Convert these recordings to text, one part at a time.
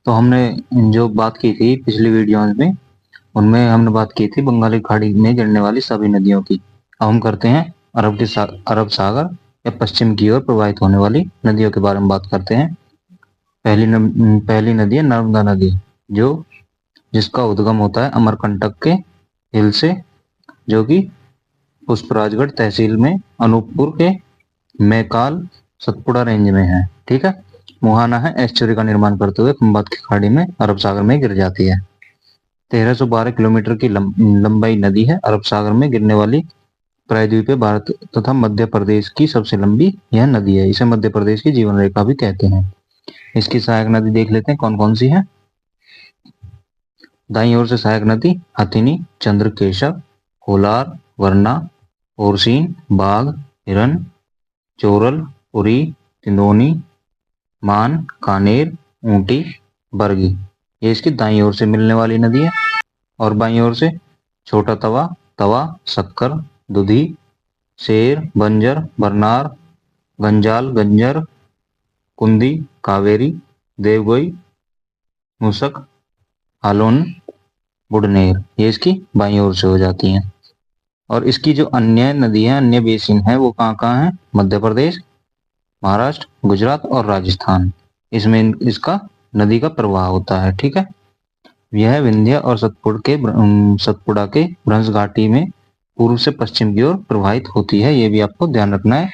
तो हमने जो बात की थी पिछली वीडियोस में, उनमें हमने बात की थी बंगाली खाड़ी में गिरने वाली सभी नदियों की। अब हम करते हैं अरब सागर या पश्चिम की ओर प्रवाहित होने वाली नदियों के बारे में बात करते हैं। पहली नदी है नर्मदा नदी, जो जिसका उद्गम होता है अमरकंटक के हिल से, जो कि पुष्पराजगढ़ तहसील में अनूपपुर के मैकाल सतपुड़ा रेंज में है। ठीक है। मुहाना है एस्चुरी का निर्माण करते हुए खंबात की खाड़ी में अरब सागर में गिर जाती है। 1312 किलोमीटर की लंबाई नदी है। अरब सागर में गिरने वाली प्रायद्वीपीय भारत तथा मध्य प्रदेश की सबसे लंबी यह नदी है। इसे मध्य प्रदेश की जीवन रेखा भी कहते हैं। इसकी सहायक नदी देख लेते हैं कौन कौन सी है। दाईं ओर से सहायक नदी हथिनी, चंद्रकेशव, कोलार, वरना, ओरसीन, बाघ, हिरन, चोरल, उरी, तिंदोनी, मान, कानेर, ऊंटी, बरगी। ये इसकी दाईं ओर से मिलने वाली नदी है। और बाईं ओर से छोटा तवा, तवा, शक्कर, दुधी, शेर, बंजर, बरनार, गंजाल, गंजर, कुंदी, कावेरी, देवगोई, मूसक, हालोन, बुडनेर। ये इसकी बाईं ओर से हो जाती हैं। और इसकी जो अन्य नदी है, अन्य बेसिन है, वो कहाँ कहाँ है? मध्य प्रदेश, महाराष्ट्र, गुजरात और राजस्थान। इसमें इसका नदी का प्रवाह होता है। ठीक है। यह विंध्य और सतपुड़ा के भ्रंश घाटी में पूर्व से पश्चिम की ओर प्रवाहित होती है। ये भी आपको ध्यान रखना है।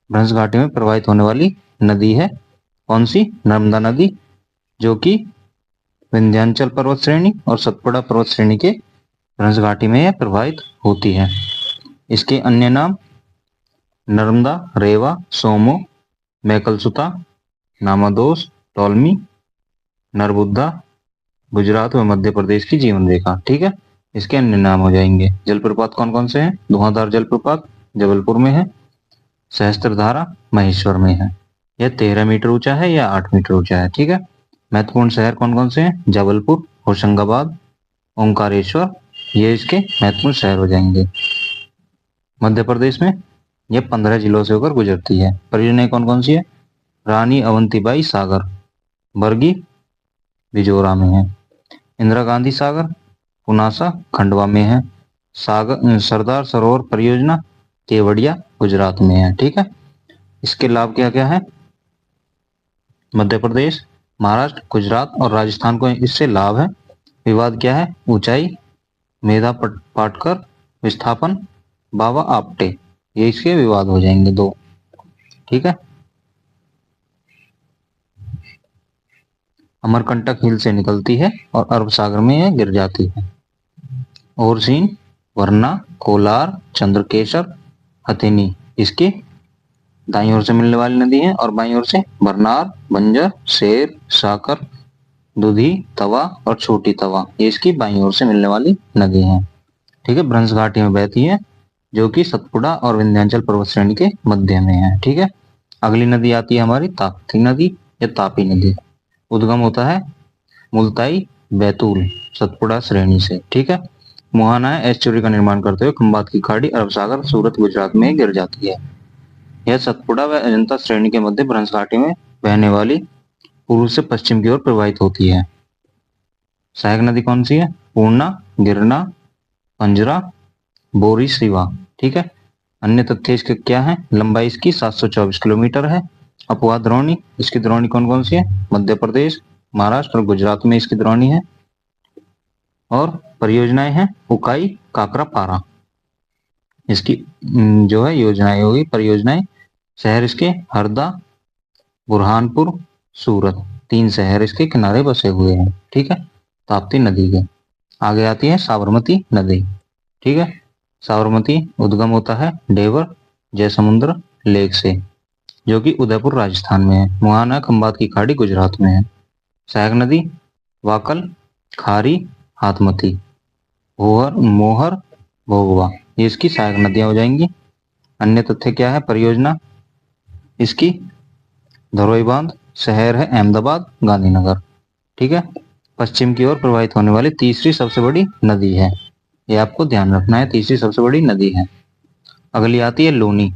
भ्रंश घाटी में प्रवाहित होने वाली नदी है कौन सी? नर्मदा नदी, जो कि विंध्याचल पर्वत श्रेणी और सतपुड़ा पर्वत श्रेणी के भ्रंश घाटी में यह प्रवाहित होती है। इसके अन्य नाम नर्मदा, रेवा, सोमो, मैकलसुता, नामादोस, टोलमी, नर्बुद्दा, गुजरात व मध्य प्रदेश की जीवन रेखा। ठीक है। इसके अन्य नाम हो जाएंगे। जलप्रपात कौन कौन से हैं? धुआंधार जलप्रपात जबलपुर में है, सहस्त्रधारा महेश्वर में है। यह 13 मीटर ऊंचा है या 8 मीटर ऊंचा है। ठीक है। महत्वपूर्ण शहर कौन कौन से हैं? जबलपुर, होशंगाबाद, ओंकारेश्वर। ये इसके महत्वपूर्ण शहर हो जाएंगे। मध्य प्रदेश में यह 15 जिलों से होकर गुजरती है। परियोजनाएं कौन कौन सी है? रानी अवंतीबाई सागर, बरगी, बिजोरा में है। इंदिरा गांधी सागर, पुनासा, खंडवा में है। सरदार सरोवर परियोजना केवड़िया, गुजरात में है। ठीक है। इसके लाभ क्या क्या है? मध्य प्रदेश, महाराष्ट्र, गुजरात और राजस्थान को इससे लाभ है। विवाद क्या है? ऊंचाई, मेधा पाटकर, विस्थापन, बाबा आपटे। ये इसके विवाद हो जाएंगे दो। ठीक है। अमरकंटक हिल से निकलती है और अरब सागर में यह गिर जाती है। ओरसीन, वरना, कोलार, चंद्रकेशर, हथिनी इसकी दाईं ओर से मिलने वाली नदी है। और बाईं ओर से बरनार, बंजर, शेर, साकर, दुधी, तवा और छोटी तवा, ये इसकी बाईं ओर से मिलने वाली नदी है। ठीक है। भ्रंश घाटी में बहती है, जो कि सतपुड़ा और विंध्याचल पर्वत श्रेणी के मध्य में है। ठीक है। अगली नदी आती है हमारी ताप्ती नदी या तापी नदी। उद्गम होता है मुल्ताई, बैतूल, सतपुड़ा श्रेणी से। ठीक है। मुहाना है एस्चुरी का निर्माण करते हुए खंबात की खाड़ी, अरब सागर, सूरत, गुजरात में गिर जाती है। यह सतपुड़ा व अजंता श्रेणी के मध्य भ्रंश घाटी में बहने वाली पूर्व से पश्चिम की ओर प्रवाहित होती है। सहायक नदी कौन सी है? पूर्णा, गिरना, पंजरा, बोरी, सिवा। ठीक है। अन्य तथ्य इसके क्या है? लंबाई इसकी 724 किलोमीटर है। अपवाद द्रोणी, इसकी द्रोणी कौन कौन सी है? मध्य प्रदेश, महाराष्ट्र और गुजरात में इसकी द्रोणी है। और परियोजनाएं हैं उकाई, काकरा, पारा। इसकी जो है योजनाएं होगी, परियोजनाएं। शहर इसके हरदा, बुरहानपुर, सूरत, 3 शहर इसके किनारे बसे हुए हैं। ठीक है। ताप्ती नदी के आगे आती है साबरमती नदी। ठीक है। साबरमती उद्गम होता है डेवर, जयसमुद्र लेक से, जो कि उदयपुर राजस्थान में है। मुहाना खंबात की खाड़ी गुजरात में है। सहायक नदी वाकल, खारी, हाथमती, मोहर, भोगवा, ये इसकी सहायक नदियां हो जाएंगी। अन्य तथ्य क्या है? परियोजना इसकी धरोई बांध, शहर है अहमदाबाद, गांधीनगर। ठीक है। पश्चिम की ओर प्रवाहित होने वाली तीसरी सबसे बड़ी नदी है। ये आपको ध्यान रखना है, तीसरी सबसे बड़ी नदी है। अगली आती है लूनी।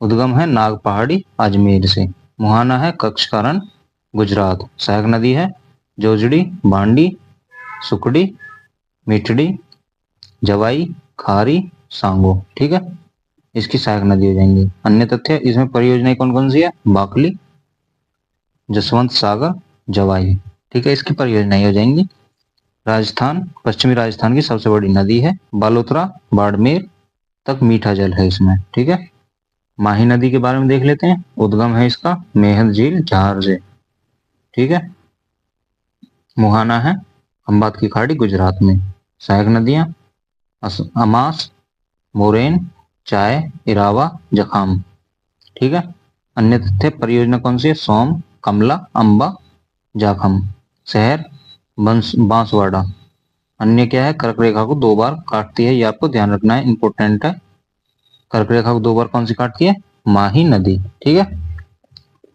उद्गम है नाग पहाड़ी, अजमेर से। मुहाना है कक्षकारण, गुजरात। सहायक नदी है जोजड़ी, बांडी, सुकड़ी, मिठड़ी, जवाई, खारी, सांगो। ठीक है, इसकी सहायक नदी हो जाएंगी। अन्य तथ्य, इसमें परियोजनाएं कौन कौन सी है? बाकली, जसवंत सागर, जवाई। ठीक है, इसकी परियोजनाएं हो जाएंगी। राजस्थान, पश्चिमी राजस्थान की सबसे बड़ी नदी है। बालोतरा, बाड़मेर तक मीठा जल है इसमें। ठीक है, माही नदी के बारे में देख लेते हैं। उद्गम है इसका मेहंद झील, झार से। ठीक है, मुहाना है खंबात की खाड़ी, गुजरात में। सहायक नदियां अमास, मोरेन, चाय, इरावा, जखाम। ठीक है, अन्य तथ्य, परियोजना कौन सी है? सोम, कमला, अंबा, जाखम। शहर बांसवाड़ा। अन्य क्या है? कर्क रेखा को 2 बार काटती है, ये आपको ध्यान रखना है, इंपॉर्टेंट है। कर्क रेखा को 2 बार कौन सी काटती है? माही नदी। ठीक है,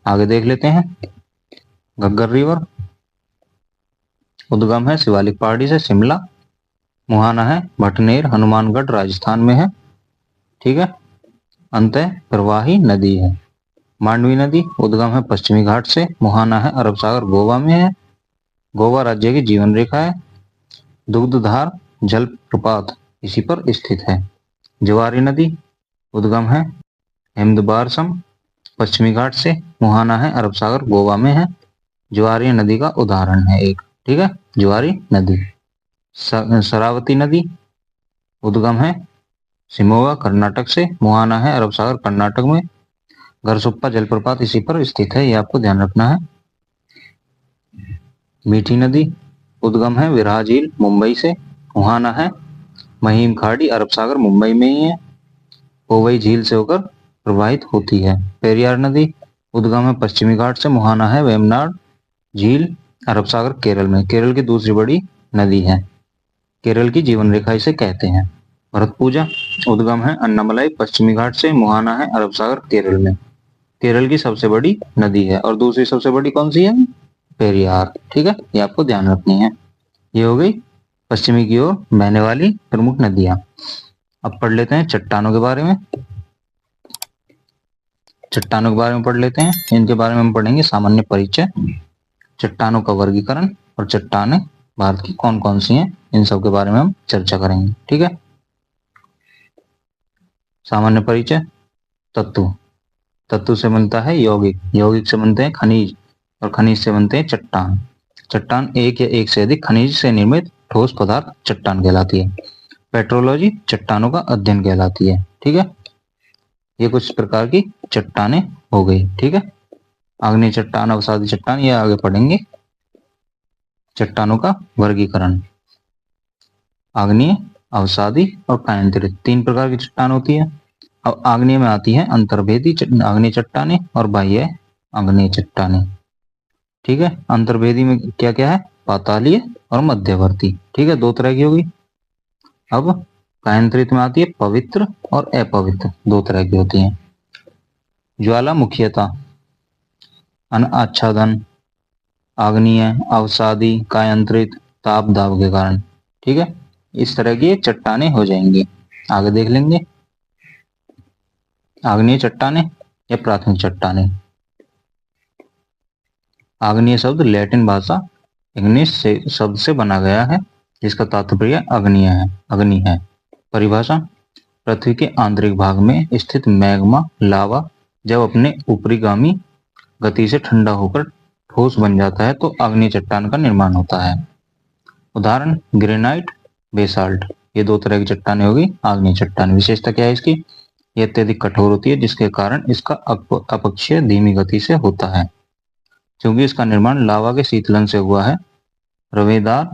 आगे देख लेते हैं। घग्गर रिवर, उद्गम है शिवालिक पहाड़ी से, शिमला। मुहाना है भटनेर, हनुमानगढ़, राजस्थान में है। ठीक है, अंतः प्रवाही नदी है। मांडवी नदी, उद्गम है पश्चिमी घाट से। मुहाना है अरब सागर, गोवा में है। गोवा राज्य की जीवन रेखा है। दुग्धधार जलप्रपात इसी पर स्थित है। जवारी नदी, उद्गम है अहमदबारसम, पश्चिमी घाट से। मुहाना है अरब सागर, गोवा में है। ज्वारी नदी का उदाहरण है एक। ठीक है, ज्वारी नदी। शरावती नदी, उद्गम है शिमोगा, कर्नाटक से। मुहाना है अरब सागर, कर्नाटक में। घरसुप्पा जलप्रपात इसी पर स्थित है, ये आपको ध्यान रखना है। मीठी नदी, उद्गम है विराह झील, मुंबई से। मुहाना है महिम खाड़ी, अरब सागर, मुंबई में ही है। कोवई झील से होकर प्रवाहित होती है। पेरियार नदी, उद्गम है पश्चिमी घाट से। मुहाना है वेमनाड झील, अरब सागर, केरल में। केरल की दूसरी बड़ी नदी है। केरल की जीवन रेखा इसे कहते हैं। भरतपूजा, उद्गम है अन्नामलाई, पश्चिमी घाट से। मुहाना है अरब सागर, केरल में। केरल की सबसे बड़ी नदी है। और दूसरी सबसे बड़ी कौन सी है? पेरियार। ठीक है, ये आपको ध्यान रखनी है। ये हो गई पश्चिमी की ओर बहने वाली प्रमुख नदियां। अब पढ़ लेते हैं चट्टानों के बारे में। चट्टानों के बारे में पढ़ लेते हैं। इनके बारे में हम पढ़ेंगे सामान्य परिचय, चट्टानों का वर्गीकरण, और चट्टानें भारत की कौन कौन सी हैं, इन सब के बारे में हम चर्चा करेंगे। ठीक है, सामान्य परिचय। तत्व, तत्व से बनता है यौगिक, यौगिक से बनते हैं खनिज, और खनिज से बनते हैं चट्टान। चट्टान एक या एक से अधिक खनिज से निर्मित ठोस पदार्थ चट्टान कहलाती है। पेट्रोलॉजी चट्टानों का अध्ययन कहलाती है। ठीक है, ये कुछ प्रकार की चट्टानें हो गई। ठीक है, आग्नेय चट्टान, अवसादी चट्टान, ये आगे पढ़ेंगे। चट्टानों का वर्गीकरण, आग्नेय, अवसादी और कायांतरित, 3 प्रकार की चट्टान होती है। अब आग्नेय में आती है अंतर्भेदी आग्नेय चट्टानें और बाह्य आग्नेय चट्टानें। ठीक है, अंतर्भेदी में क्या क्या है? पातालीय और मध्यवर्ती। ठीक है, 2 तरह की होगी। अब कायांतरित में आती है पवित्र और अपवित्र, 2 तरह की होती है। ज्वालामुखीयता, आच्छादन, आग्नेय, अवसादी, कायांतरित, ताप दाब के कारण। ठीक है, इस तरह की चट्टानें हो जाएंगी। आगे देख लेंगे आग्नेय चट्टानें या प्राथमिक चट्टानें। आग्नेय शब्द लैटिन भाषा इग्निस से शब्द से बना गया है, जिसका तात्पर्य अग्नि है। परिभाषा, पृथ्वी के आंतरिक भाग में स्थित मैग्मा लावा जब अपने ऊपरीगामी गति से ठंडा होकर ठोस बन जाता है तो आग्नेय चट्टान का निर्माण होता है। उदाहरण ग्रेनाइट, बेसाल्ट, ये 2 तरह की चट्टानें होगी। आग्नेय चट्टान विशेषता क्या है इसकी? ये अत्यधिक कठोर होती है, जिसके कारण इसका अपक्षय धीमी गति से होता है। क्योंकि इसका निर्माण लावा के शीतलन से हुआ है। रवेदार,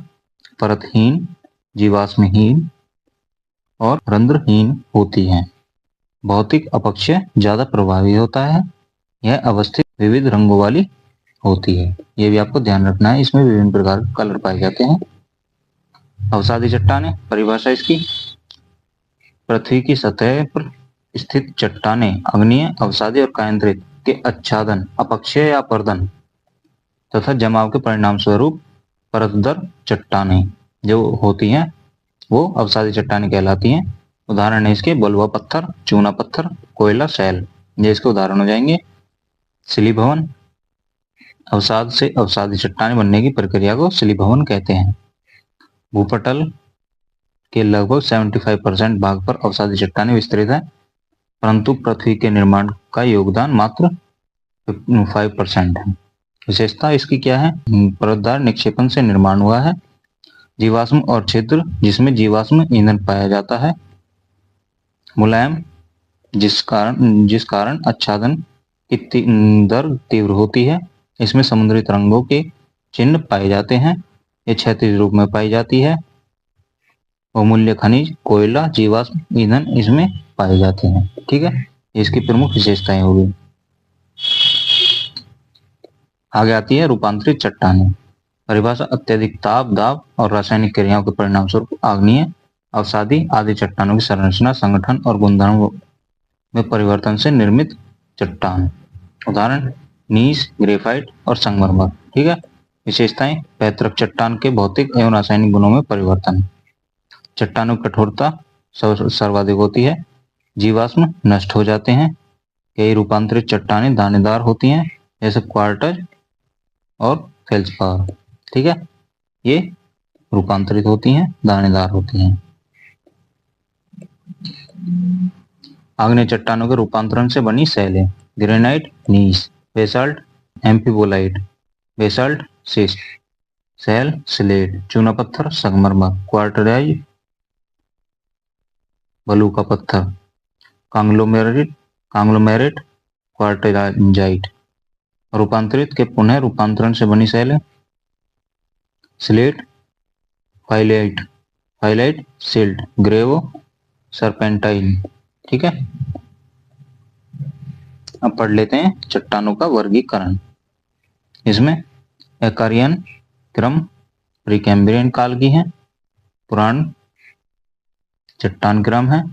परतहीन, जीवाश्महीन और रंध्रहीन होती है। भौतिक अपक्षय ज्यादा प्रभावी होता है। यह अवस्थित विविध रंगों वाली होती है, ये भी आपको ध्यान रखना है। इसमें विभिन्न प्रकार के कलर पाए जाते हैं। अवसादी चट्टानें, परिभाषा इसकी, पृथ्वी की सतह पर स्थित चट्टानें अग्नेय, अवसादी और कायांतरित के आच्छादन, अपक्षय या अपर्दन तथा जमाव के परिणाम स्वरूप परतदर चट्टानें जो होती हैं वो अवसादी चट्टानें कहलाती हैं। उदाहरण है इसके बलुआ पत्थर, चूना पत्थर, कोयला, शैल, ये इसके उदाहरण हो जाएंगे। शिली भवन, अवसाद से अवसादी चट्टानें बनने की प्रक्रिया को शिलीभवन कहते हैं। भूपटल के लगभग 75% भाग पर अवसादी चट्टानें विस्तृत है, परंतु पृथ्वी के निर्माण का योगदान मात्र 5% है। विशेषता इसकी क्या है? परतदार निक्षेपण से निर्माण हुआ है। जीवाश्म और क्षेत्र जिसमें जीवाश्म ईंधन पाया जाता है। मुलायम, जिस कारण आच्छादन की दर तीव्र होती है। इसमें समुद्री तरंगों के चिन्ह पाए जाते हैं। ये क्षैतिज रूप में पाई जाती है। बहुमूल्य खनिज, कोयला, जीवाश्म ईंधन इसमें पाए जाते हैं। ठीक है, इसकी प्रमुख विशेषताएं होगी। आगे आती है रूपांतरित चट्टानें। परिभाषा: अत्यधिक ताप, दाब और रासायनिक क्रियाओं के परिणाम स्वरूप आग्नेय, अवसादी आदि चट्टानों की संरचना, संगठन और गुणधर्म में परिवर्तन से निर्मित चट्टान। उदाहरण: नीस, ग्रेफाइट और संगमरमर। ठीक है। विशेषताएं: पैतृक चट्टान के भौतिक एवं रासायनिक गुणों में परिवर्तन। चट्टानों की कठोरता सर्वाधिक होती है। जीवाश्म नष्ट हो जाते हैं। कई रूपांतरित चट्टानें दानेदार होती हैं, जैसे क्वार्टज और फेल्सपार। ठीक है, ये रूपांतरित होती हैं, दानेदार होती हैं। आग्नेय चट्टानों के रूपांतरण से बनी शैलें: ग्रेनाइट, नीस, बेसाल्ट, एम्फिबोलाइट, बेसाल्ट, शिस्ट, शैल, स्लेट, चूना पत्थर, संगमरमर, क्वार्टराइज, बलूका पत्थर, कांग्लोमेरेट, क्वार्टजाइट। रूपांतरित के पुनः रूपांतरण से बनी शैलें: स्लेट, फाइलाइट, सिल्ट, ग्रेवो, सरपेंटाइन। ठीक है। अब पढ़ लेते हैं चट्टानों का वर्गीकरण। इसमें एक्कारियन क्रम प्रीकैम्ब्रियन काल की है, पुराण चट्टान क्रम है,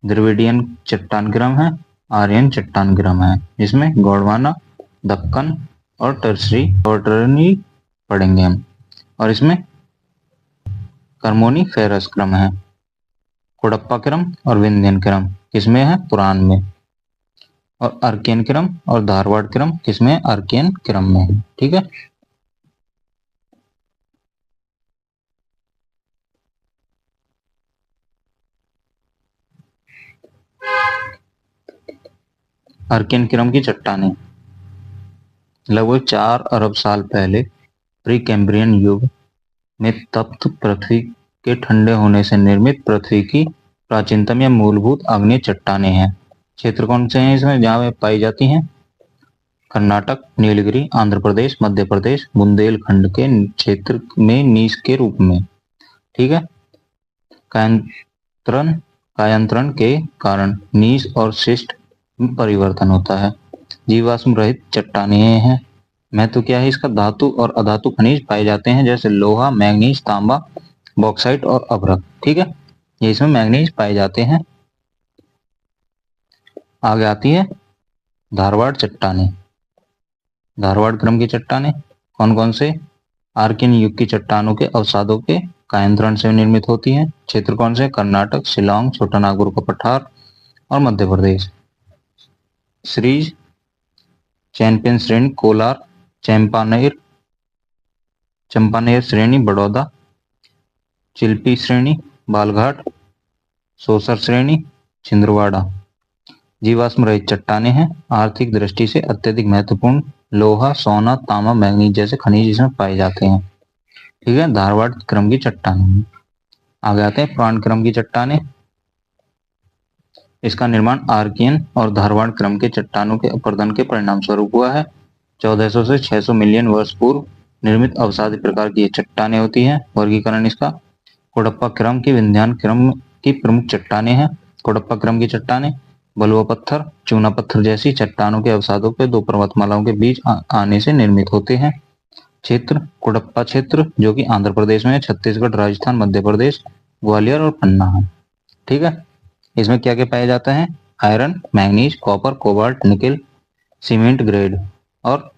द्रविडियन चट्टान क्रम है, आर्यन चट्टान क्रम है। इसमें गोंडवाना, दक्कन और टर्सरी पढ़ेंगे हम। और इसमें कर्मोनी फेरस क्रम है। कोडप्पा क्रम और विंध्यन क्रम किसमें है? पुराण में। और अर्कियन क्रम और धारवाड़ क्रम किसमें? अर्कियन क्रम में है। ठीक है। अर्कियन क्रम की चट्टानें लगभग 4 अरब साल पहले प्रीकैम्ब्रियन युग में तप्त पृथ्वी के ठंडे होने से निर्मित पृथ्वी की प्राचीनतम या मूलभूत आग्नेय चट्टानें हैं। क्षेत्र कौन से हैं इसमें जहां वे पाई जाती हैं? कर्नाटक, नीलगिरी, आंध्र प्रदेश, मध्य प्रदेश, बुंदेलखंड के क्षेत्र में नीस के रूप में। ठीक है। कायांतरण के कारण नीस और शिस्ट में परिवर्तन होता है। जीवाश्म रहित चट्टानें हैं। महत्व क्या है इसका? धातु और अधातु खनिज पाए जाते हैं, जैसे लोहा, मैग्नीज, तांबा, बॉक्साइट और अभ्रक। ठीक है, ये इसमें मैग्नीज पाए जाते हैं। आगे आती है धारवाड़ चट्टानें। धारवाड़ क्रम की चट्टानें कौन कौन से? आर्कियन युग की चट्टानों के अवसादों के कायांतरण से निर्मित होती हैं। क्षेत्र कौन से? कर्नाटक, शिलांग, छोटा नागपुर का पठार और मध्य प्रदेश। सीरीज चैंपियन श्रेणी कोलार, चंपानेर श्रेणी बड़ौदा, चिल्पी श्रेणी बालघाट, सोसर श्रेणी छिंदवाड़ा। जीवाश्म रहित चट्टानें हैं। आर्थिक दृष्टि से अत्यधिक महत्वपूर्ण लोहा, सोना, तांबा, मैग्नीज जैसे खनिज इसमें पाए जाते हैं। ठीक है, धारवाड़ क्रम की चट्टानें। आगे आते हैं पुराण क्रम की चट्टानें। इसका निर्माण आर्कियन और धारवाड़ क्रम के चट्टानों के अपरदन के परिणाम स्वरूप हुआ है। 1400 से 600 मिलियन वर्ष पूर्व निर्मित अवसादी प्रकार की ये चट्टानें होती हैं। वर्गीकरण इसका: कोडप्पा क्रम की विंध्यान क्रम की प्रमुख चट्टानें हैं। कोडप्पा क्रम की चट्टानें बलुआ पत्थर, चूना पत्थर जैसी चट्टानों के अवसादों के दो पर्वतमालाओं के बीच आने से निर्मित होते हैं। क्षेत्र कोडप्पा क्षेत्र, जो कि आंध्र प्रदेश में, छत्तीसगढ़, राजस्थान, मध्य प्रदेश, ग्वालियर और पन्ना है। ठीक है, इसमें क्या क्या पाया जाता है? Iron, manganese, copper, cobalt, nickel, cement grade और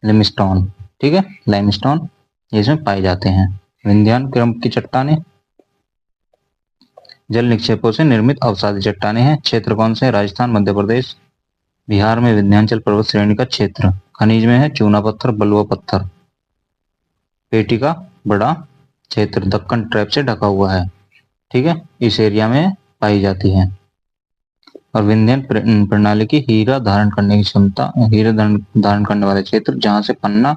लिमस्टोन। ठीक है, लाइमस्टोन इसमें पाए जाते हैं। विंध्यान क्रम की चट्टानें जल निक्षेपों से निर्मित अवसादी चट्टानें हैं। क्षेत्र कौन से? राजस्थान, मध्य प्रदेश, बिहार में विंध्याचल पर्वत श्रेणी का क्षेत्र। खनिज में है चूना पत्थर, बलुआ पत्थर। पेटी का बड़ा क्षेत्र दक्कन ट्रैप से ढका हुआ है, ठीक है, इस एरिया में पाई जाती है। और विंध्यन प्रणाली की हीरा धारण करने की क्षमता, हीरा धारण करने वाले क्षेत्र जहां से पन्ना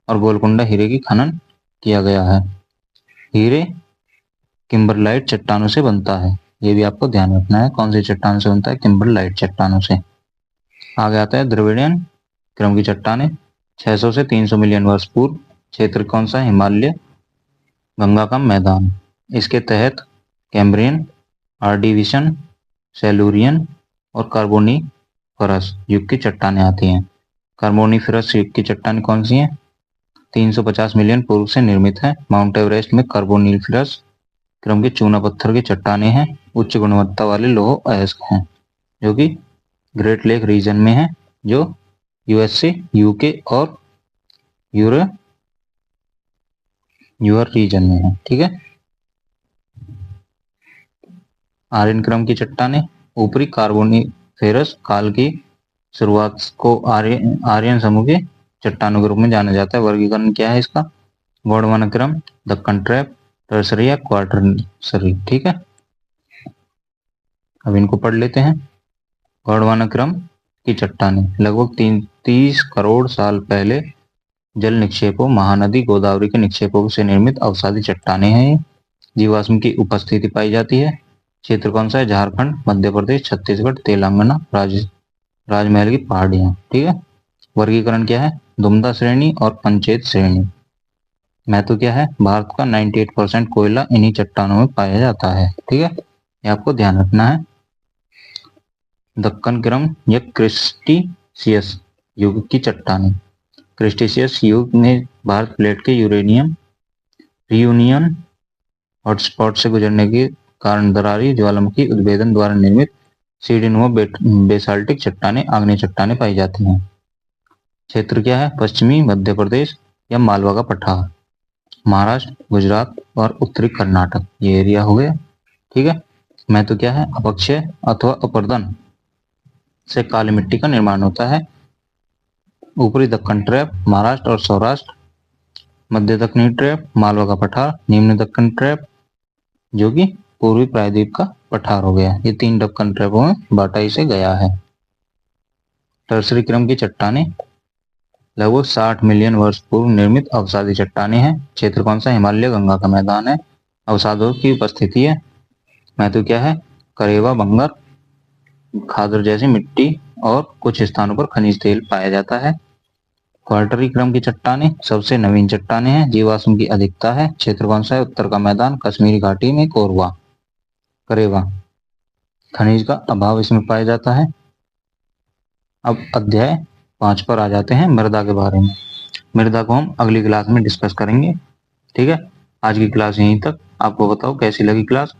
और गोलकुंडा हीरे की खनन किया गया है। हीरे किम्बरलाइट चट्टानों से बनता है, ये भी आपको ध्यान रखना है। कौन सी चट्टानों से बनता है? किम्बरलाइट चट्टानों से। आगे आता है द्रविडियन क्रम की चट्टानें, 600 से 300 मिलियन वर्ष पूर्व। क्षेत्र कौन सा? हिमालय, गंगा का मैदान। इसके तहत कैम्ब्रियन, आर्डिविशन, सेलूरियन और कार्बोनिफरस युग की चट्टानें आती हैं। कार्बोनिफरस युग की चट्टानें कौन सी हैं? 350 मिलियन पूर्व से निर्मित है। माउंट एवरेस्ट में कार्बोनिफरस क्रम के चूना पत्थर की चट्टानें हैं। उच्च गुणवत्ता वाले लौह अयस्क हैं, जो कि ग्रेट लेक रीजन में है, जो यूएसए, यूके और यूर रीजन में है, ठीक है। आर्यन क्रम की चट्टानें, ऊपरी कार्बोनिफेरस काल की शुरुआत को आर्यन समूह के चट्टानों के रूप में जाना जाता है। वर्गीकरण क्या है इसका? गोंडवाना क्रम, दक्कन ट्रैप, टर्सरी या क्वार्टरसरी, ठीक है। अब इनको पढ़ लेते हैं। गोंडवाना क्रम की चट्टानें लगभग 30 करोड़ साल पहले जल निक्षेपों, महानदी गोदावरी के निक्षेपों से निर्मित अवसादी चट्टानें हैं। जीवाश्म की उपस्थिति पाई जाती है। क्षेत्र कौन सा है? झारखंड, मध्य प्रदेश, छत्तीसगढ़, तेलंगाना, राजमहल की पहाड़ियां, ठीक है। वर्गीकरण क्या है? दुमदा श्रेणी और पंचेत श्रेणी। महत्व क्या है? भारत का 98% कोयला इन्हीं चट्टानों में पाया जाता है, ठीक है, ये आपको ध्यान रखना है। दक्कन क्रम या क्रिस्टीशियस युग की चट्टानें। क्रिस्टीशियस युग में भारत प्लेट के यूरेनियम रियूनियन हॉटस्पॉट से गुजरने के कारण दरारी ज्वालामुखी उद्भेदन द्वारा निर्मित सीढ़ीनुमा बेसाल्टिक चट्टानें, आग्नेय चट्टानें पाई जाती हैं। क्षेत्र क्या है? पश्चिमी मध्य प्रदेश या मालवा का पठार, महाराष्ट्र, गुजरात और उत्तरी कर्नाटक, ये एरिया हो गया, ठीक है। महत्व क्या है? अपक्षय अथवा अपर्दन से काली मिट्टी का निर्माण होता है। ऊपरी दक्कन ट्रैप, महाराष्ट्र और सौराष्ट्र, मध्य दक्कनी ट्रैप, मालवा का पठार, निम्न दक्कन ट्रैप, जो कि पूर्वी प्रायद्वीप का पठार हो गया। ये 3 दक्कन ट्रैपों में बांटा इसे गया है। टर्सरी क्रम की चट्टानें लगभग 60 मिलियन वर्ष पूर्व निर्मित अवसादी चट्टानें हैं। क्षेत्र कौन सा? हिमालय, गंगा का मैदान है। अवसादों की उपस्थिति है। महत्व क्या है? करेवा, बंगर, खादर जैसी मिट्टी और कुछ स्थानों पर खनिज तेल पाया जाता है। क्वार्टरी क्रम की चट्टानें सबसे नवीन चट्टानें हैं। जीवाश्म की अधिकता है। क्षेत्र कौन सा है? उत्तर का मैदान, कश्मीरी घाटी में कोरवा, करेवा। खनिज का अभाव इसमें पाया जाता है। अब अध्याय 5 पर आ जाते हैं, मृदा के बारे में। मृदा को हम अगली क्लास में डिस्कस करेंगे, ठीक है। आज की क्लास यहीं तक। आपको बताओ कैसी लगी क्लास?